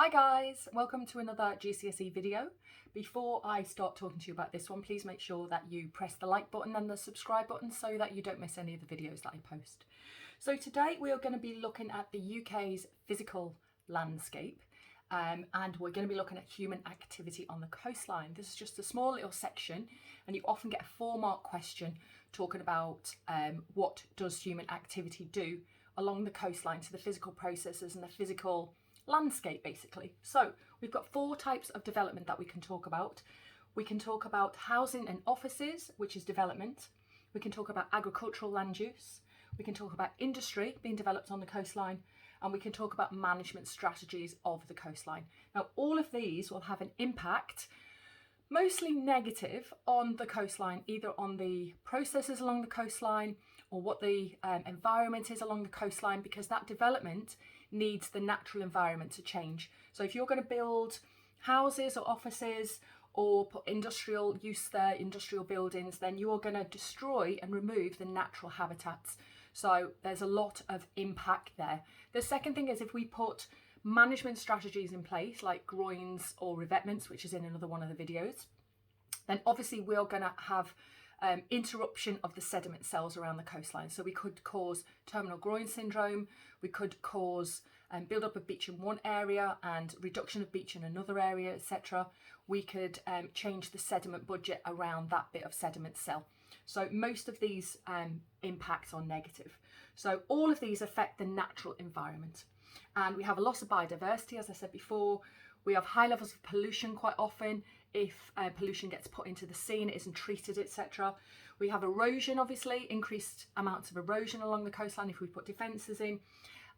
Hi guys, welcome to another GCSE video. Before I start talking to you about this one, please make sure that you press the like button and the subscribe button so that you don't miss any of the videos that I post. So today we are going to be looking at the UK's physical landscape and we're going to be looking at human activity on the coastline. This is just a small little section and you often get a 4-mark question talking about what does human activity do along the coastline, so the physical processes and the physical landscape basically. So we've got 4 types of development that we can talk about. We can talk about housing and offices, which is development. We can talk about agricultural land use. We can talk about industry being developed on the coastline, and we can talk about management strategies of the coastline. Now all of these will have an impact, mostly negative, on the coastline, either on the processes along the coastline or what the environment is along the coastline, because that development needs the natural environment to change. So if you're going to build houses or offices or put industrial use there, industrial buildings, then you are going to destroy and remove the natural habitats. So there's a lot of impact there. The second thing is if we put management strategies in place like groins or revetments, which is in another one of the videos, then obviously we're going to have interruption of the sediment cells around the coastline. So we could cause terminal groin syndrome, we could cause build-up of beach in one area and reduction of beach in another area, etc. We could change the sediment budget around that bit of sediment cell. So most of these impacts are negative. So all of these affect the natural environment. And we have a loss of biodiversity, as I said before. We have high levels of pollution quite often if pollution gets put into the sea and it isn't treated, etc. We have erosion, obviously, increased amounts of erosion along the coastline if we put defences in.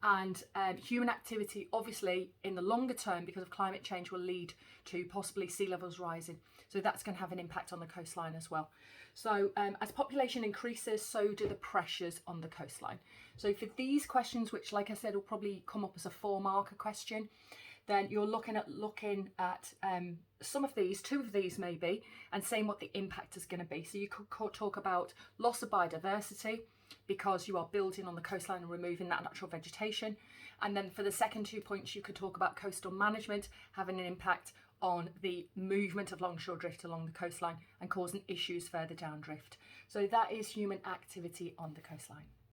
And human activity, obviously, in the longer term, because of climate change, will lead to possibly sea levels rising. So that's going to have an impact on the coastline as well. So as population increases, so do the pressures on the coastline. So for these questions, which, like I said, will probably come up as a 4-marker question, then you're looking at some of these, 2 of these maybe, and saying what the impact is going to be. So you could talk about loss of biodiversity because you are building on the coastline and removing that natural vegetation. And then for the second 2 points, you could talk about coastal management having an impact on the movement of longshore drift along the coastline and causing issues further down drift. So that is human activity on the coastline.